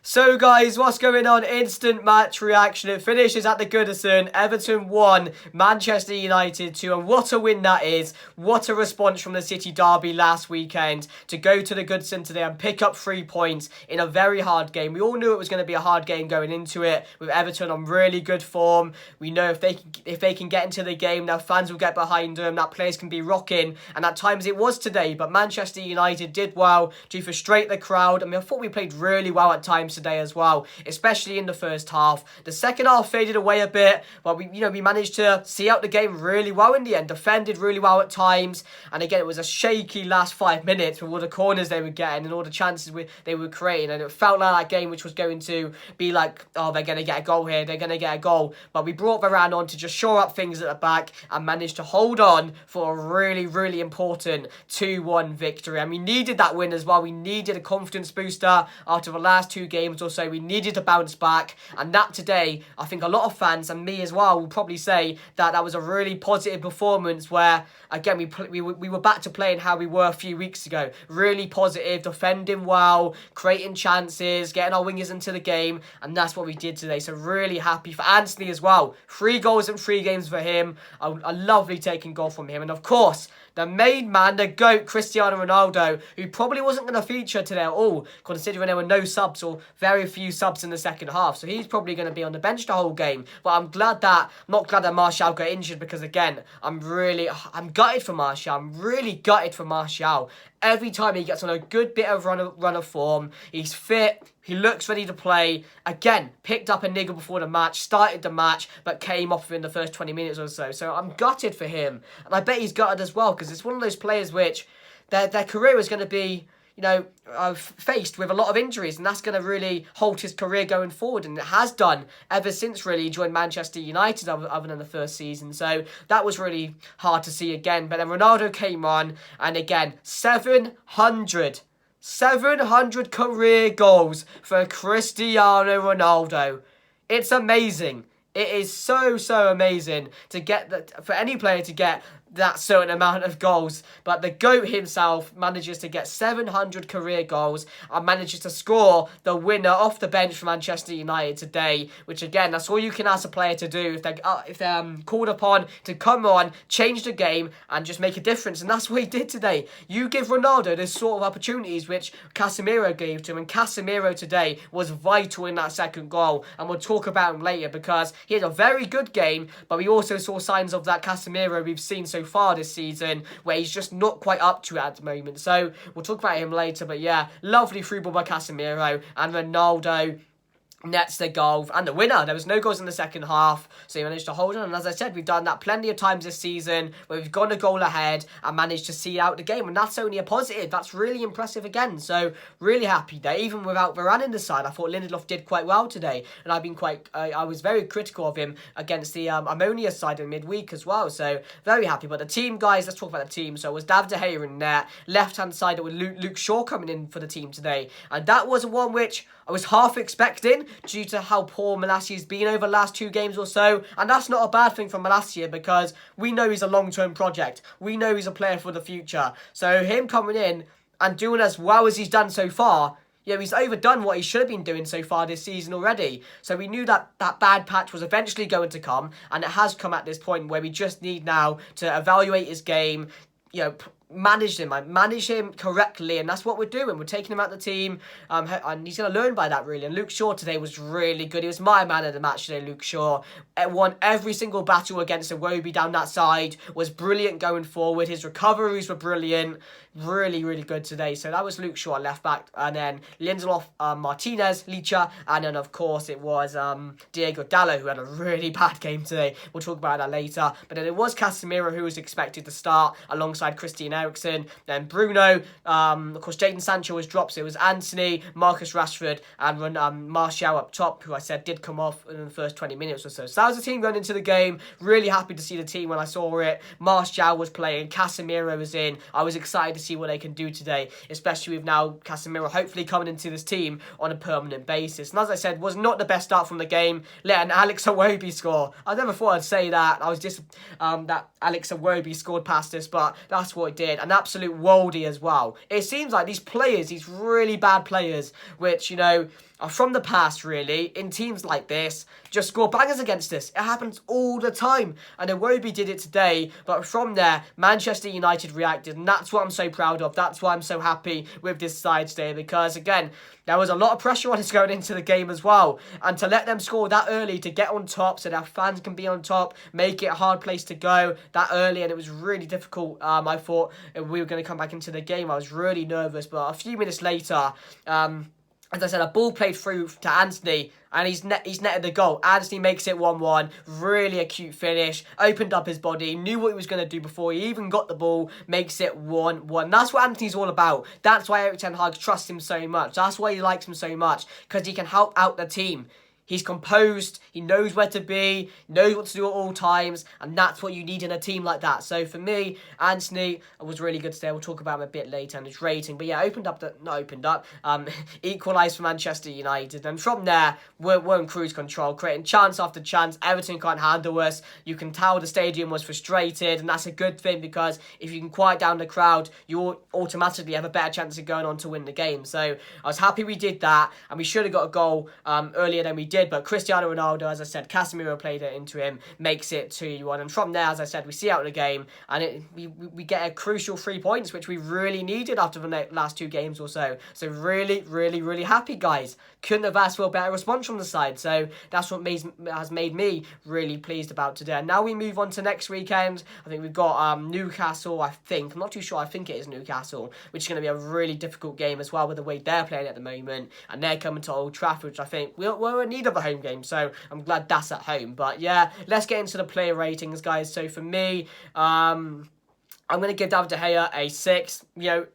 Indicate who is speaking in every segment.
Speaker 1: So guys, what's going on? Instant match reaction. It finishes at the Goodison. Everton 1, Manchester United 2. And what a win that is. What a response from the City derby last weekend to go to the Goodison today and pick up 3 points in a very hard game. We all knew it was going to be a hard game going into it, with Everton on really good form. We know if they can get into the game, now fans will get behind them, that players can be rocking, and at times it was today. But Manchester United did well to frustrate the crowd. I mean, I thought we played really well at times today as well, especially in the first half. The second half faded away a bit, but we managed to see out the game really well in the end, defended really well at times, and again it was a shaky last 5 minutes with all the corners they were getting and all the chances they were creating, and it felt like that game which was going to be like, oh, they're going to get a goal here, they're going to get a goal, but we brought Varane on to just shore up things at the back and managed to hold on for a really, really important 2-1 victory. And we needed that win as well. We needed a confidence booster after the last 2 games or so. We needed to bounce back, and that today, I think a lot of fans and me as well will probably say that that was a really positive performance where, again, we were back to playing how we were a few weeks ago. Really positive, defending well, creating chances, getting our wingers into the game, and that's what we did today. So really happy for Anthony as well. 3 goals in 3 games for him. A lovely taking goal from him. And of course, the main man, the GOAT, Cristiano Ronaldo, who probably wasn't going to feature today at all, considering there were no subs or very few subs in the second half. So he's probably going to be on the bench the whole game. But I'm not glad that Martial got injured, because again, I'm gutted for Martial. I'm really gutted for Martial. Every time he gets on a good bit of run of form, he's fit, he looks ready to play. Again, picked up a niggle before the match, started the match, but came off in the first 20 minutes or so. So I'm gutted for him. And I bet he's gutted as well, because it's one of those players which their career is going to be, faced with a lot of injuries, and that's going to really halt his career going forward, and it has done ever since really he joined Manchester United, other than the first season. So that was really hard to see again. But then Ronaldo came on, and again, 700 career goals for Cristiano Ronaldo. It's amazing. It is so amazing to get that, for any player to get that certain amount of goals. But the GOAT himself manages to get 700 career goals and manages to score the winner off the bench for Manchester United today, which again, that's all you can ask a player to do if they're called upon to come on, change the game and just make a difference. And that's what he did today. You give Ronaldo this sort of opportunities which Casemiro gave to him, and Casemiro today was vital in that second goal, and we'll talk about him later because he had a very good game. But we also saw signs of that Casemiro we've seen so far this season, where he's just not quite up to it at the moment. So we'll talk about him later. But yeah, lovely through ball by Casemiro, and Ronaldo nets the goal and the winner. There was no goals in the second half, so he managed to hold on. And as I said, we've done that plenty of times this season where we've gone a goal ahead and managed to see out the game, and that's only a positive. That's really impressive again. So really happy there. Even without Varane in the side, I thought Lindelof did quite well today, and I was very critical of him against the Ammonia side in midweek as well. So very happy. But the team, guys, let's talk about the team. So it was David De Gea in net, left hand side with Luke Shaw coming in for the team today, and that was one which I was half expecting due to how poor Malassia's been over the last 2 games or so. And that's not a bad thing for Malassia, because we know he's a long-term project. We know he's a player for the future. So him coming in and doing as well as he's done so far, he's overdone what he should have been doing so far this season already. So we knew that bad patch was eventually going to come, and it has come at this point where we just need now to evaluate his game, manage him correctly, and that's what we're doing. We're taking him out the team, and he's going to learn by that, really. And Luke Shaw today was really good. He was my man of the match today, Luke Shaw. Won every single battle against Iwobi down that side, was brilliant going forward. His recoveries were brilliant. Really, really good today. So that was Luke Shaw, left back, and then Lindelof, Martinez, Licha, and then of course it was Diego Dallo, who had a really bad game today. We'll talk about that later. But then it was Casemiro who was expected to start alongside Christian Eriksen, then Bruno, of course Jadon Sancho was dropped, so it was Anthony, Marcus Rashford, and Martial up top, who I said did come off in the first 20 minutes or so. So that was the team going into the game. Really happy to see the team when I saw it. Martial was playing, Casemiro was in. I was excited to to see what they can do today, especially with now Casemiro hopefully coming into this team on a permanent basis. And as I said, was not the best start from the game, letting Alex Iwobi score. I never thought I'd say that. I was just that Alex Iwobi scored past us, but that's what it did. An absolute worldie as well. It seems like these players, these really bad players, which, you know, are from the past, really, in teams like this, just score bangers against us. It happens all the time. And Iwobi did it today, but from there, Manchester United reacted, and that's what I'm so proud of. That's why I'm so happy with this side today, because, again, there was a lot of pressure on us going into the game as well. And to let them score that early, to get on top so their fans can be on top, make it a hard place to go that early, and it was really difficult. I thought we were going to come back into the game. I was really nervous, but a few minutes later, as I said, a ball played through to Anthony, and he's netted the goal. Anthony makes it 1-1. Really a cute finish. Opened up his body. Knew what he was going to do before he even got the ball. Makes it 1-1. That's what Anthony's all about. That's why Erik ten Hag trusts him so much. That's why he likes him so much. Because he can help out the team. He's composed, he knows where to be, knows what to do at all times, and that's what you need in a team like that. So for me, Anthony was really good today. We'll talk about him a bit later and his rating. But yeah, equalised for Manchester United. And from there, we're in cruise control, creating chance after chance. Everton can't handle us. You can tell the stadium was frustrated, and that's a good thing, because if you can quiet down the crowd, you automatically have a better chance of going on to win the game. So I was happy we did that, and we should have got a goal earlier than we did. But Cristiano Ronaldo, as I said, Casemiro played it into him, makes it 2-1. And from there, as I said, we see out the game, and we get a crucial 3 points, which we really needed after the last 2 games or so. So really, really, really happy, guys. Couldn't have asked for a better response from the side. So that's what has made me really pleased about today. And now we move on to next weekend. I think we've got Newcastle, I think. I'm not too sure. I think it is Newcastle, which is going to be a really difficult game as well with the way they're playing at the moment. And they're coming to Old Trafford, which I think we're in need of a home game, so I'm glad that's at home. But yeah, let's get into the player ratings, guys. So for me, I'm going to give David De Gea a 6. You know,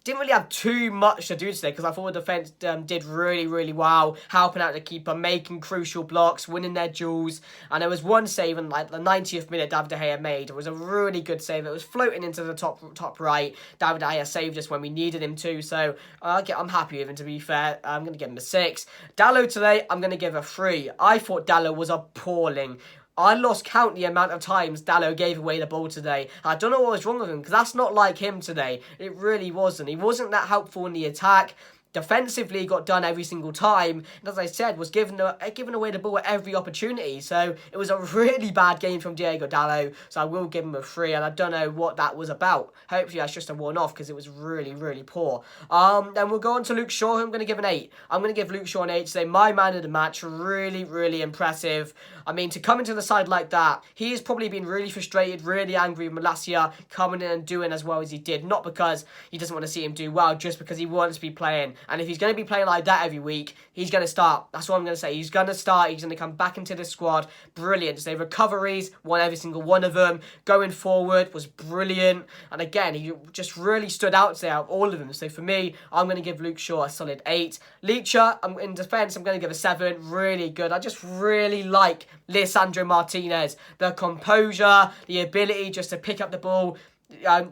Speaker 1: didn't really have too much to do today, because I thought the defence did really, really well, helping out the keeper, making crucial blocks, winning their duels. And there was one save in like the 90th minute David De Gea made. It was a really good save. It was floating into the top right. David De Gea saved us when we needed him to, so I'm happy with him, to be fair. I'm going to give him a 6. Dalot today, I'm going to give a 3. I thought Dalot was appalling. I lost count the amount of times Dalot gave away the ball today. I don't know what was wrong with him, because that's not like him today. It really wasn't. He wasn't that helpful in the attack. Defensively, he got done every single time. And as I said, was giving away the ball at every opportunity. So it was a really bad game from Diego Dalot. So I will give him a 3. And I don't know what that was about. Hopefully that's just a one-off, because it was really, really poor. Then we'll go on to Luke Shaw, who I'm going to give an 8. I'm going to give Luke Shaw an 8 today. My man of the match. Really, really impressive. I mean, to come into the side like that, he has probably been really frustrated, really angry with Malacia coming in and doing as well as he did. Not because he doesn't want to see him do well, just because he wants to be playing. And if he's going to be playing like that every week, he's going to start. That's what I'm going to say. He's going to start. He's going to come back into the squad. Brilliant. So recoveries, won every single one of them. Going forward was brilliant. And again, he just really stood out today out of all of them. So for me, I'm going to give Luke Shaw a solid 8. Leacher, in defence, I'm going to give a 7. Really good. I just really like Lisandro Martinez. The composure, the ability just to pick up the ball,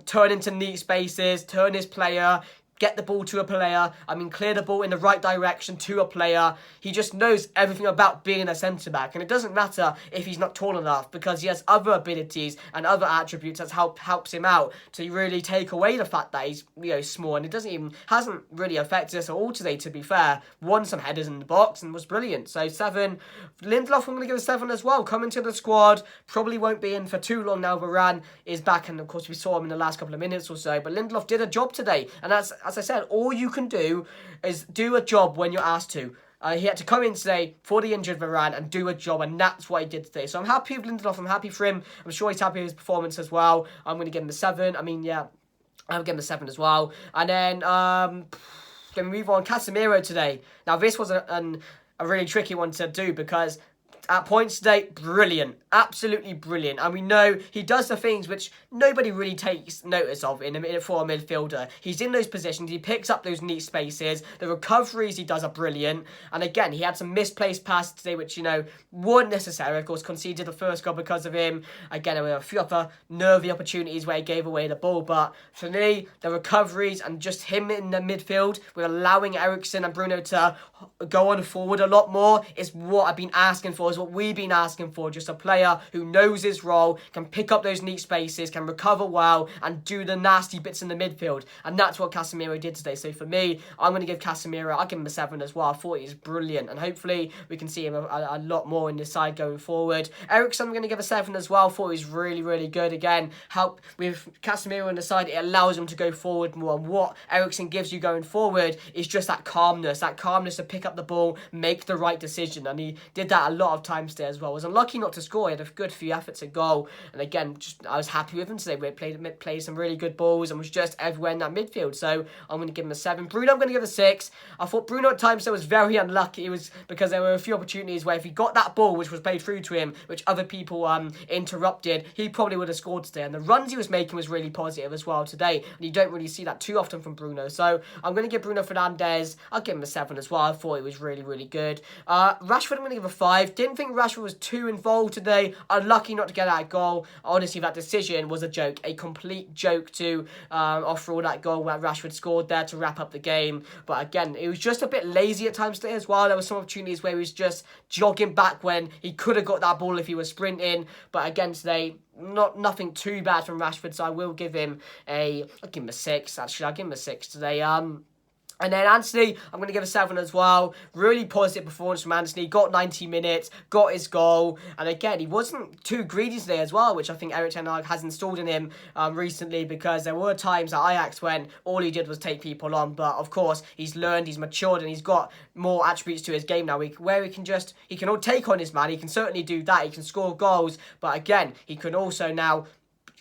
Speaker 1: turn into neat spaces, turn his player, get the ball to a player, clear the ball in the right direction to a player. He just knows everything about being a centre-back. And it doesn't matter if he's not tall enough, because he has other abilities and other attributes that helps him out to really take away the fact that he's small. And it hasn't really affected us at all today, to be fair. Won some headers in the box and was brilliant. So 7. Lindelof, I'm going to give a 7 as well. Coming to the squad, probably won't be in for too long now. Varane is back, and of course we saw him in the last couple of minutes or so. But Lindelof did a job today, and that's, as I said, all you can do is do a job when you're asked to. He had to come in today for the injured Varane and do a job, and that's what he did today. So I'm happy with Lindelof. I'm happy for him. I'm sure he's happy with his performance as well. I'm going to give him a 7. I'll give him a 7 as well. And then, going to move on. Casemiro today. Now, this was a really tricky one to do, because at points today, brilliant. Absolutely brilliant. And we know he does the things which nobody really takes notice of for a midfielder. He's in those positions. He picks up those neat spaces. The recoveries he does are brilliant. And again, he had some misplaced passes today, which, weren't necessary. Of course, conceded the first goal because of him. Again, there were a few other nervy opportunities where he gave away the ball. But for me, the recoveries and just him in the midfield, with allowing Eriksen and Bruno to go on forward a lot more, is what I've been asking for, is what we've been asking for. Just a player who knows his role, can pick up those neat spaces, can recover well, and do the nasty bits in the midfield. And that's what Casemiro did today. So for me, I'm going to give Casemiro, I'll give him a 7 as well. I thought he was brilliant. And hopefully we can see him a lot more in this side going forward. Eriksen, I'm going to give a 7 as well. I thought he was really, really good. Again, help with Casemiro on the side, it allows him to go forward more. And what Eriksen gives you going forward is just that calmness to pick up the ball, make the right decision. And he did that a lot of times today as well. Was unlucky not to score. He had a good few efforts at goal. And again, I was happy with him today. We played some really good balls and was just everywhere in that midfield. So I'm going to give him a 7. Bruno, I'm going to give a 6. I thought Bruno at times was very unlucky. It was because there were a few opportunities where if he got that ball, which was played through to him, which other people interrupted, he probably would have scored today. And the runs he was making was really positive as well today. And you don't really see that too often from Bruno. So I'm going to give Bruno Fernandes, I'll give him a 7 as well. I thought it was really, really good. Rashford, I'm going to give a 5. Didn't think Rashford was too involved today. Unlucky not to get that goal. Honestly, that decision was a joke. A complete joke to offer all that goal where Rashford scored there to wrap up the game. But again, it was just a bit lazy at times today as well. There were some opportunities where he was just jogging back when he could have got that ball if he was sprinting. But again, today, nothing too bad from Rashford, so I will give him I'll give him a 6. Actually, I'll give him a 6 today. And then Antony, I'm going to give a 7 as well. Really positive performance from Antony. Got 90 minutes, got his goal. And again, he wasn't too greedy today as well, which I think Erik ten Hag has installed in him recently, because there were times at Ajax when all he did was take people on. But of course, he's learned, he's matured, and he's got more attributes to his game now where he can all take on his man. He can certainly do that. He can score goals. But again, he can also now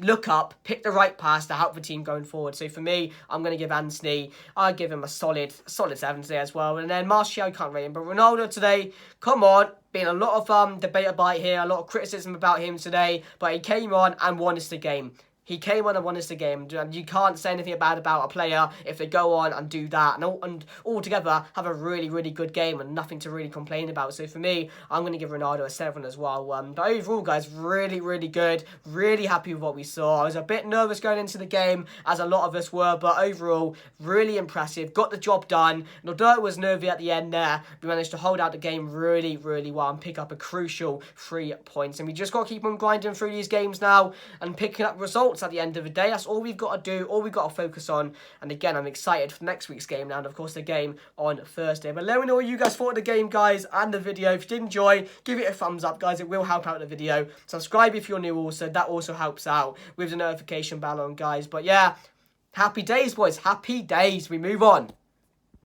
Speaker 1: look up, pick the right pass to help the team going forward. So for me, I'm going to give Antony, I'll give him a solid 7 today as well. And then Martial, can't rate him. But Ronaldo today, come on. Been a lot of debate about here, a lot of criticism about him today. But he came on and won us the game. He came on and won us the game, and you can't say anything bad about a player if they go on and do that, and altogether have a really, really good game and nothing to really complain about. So for me, I'm going to give Ronaldo a 7 as well. But overall, guys, really, really good. Really happy with what we saw. I was a bit nervous going into the game, as a lot of us were, but overall, really impressive. Got the job done. And although it was nervy at the end there, we managed to hold out the game really, really well and pick up a crucial 3 points. And we just got to keep on grinding through these games now and picking up results at the end of the day. That's all we've got to do, all we've got to focus on. And again, I'm excited for next week's game now, and of course the game on Thursday. But let me know what you guys thought of the game, guys, and the video. If you did enjoy, give it a thumbs up, guys. It will help out the video. Subscribe if you're new also. That also helps out with the notification bell on, guys. But yeah, happy days, boys. Happy days. We move on.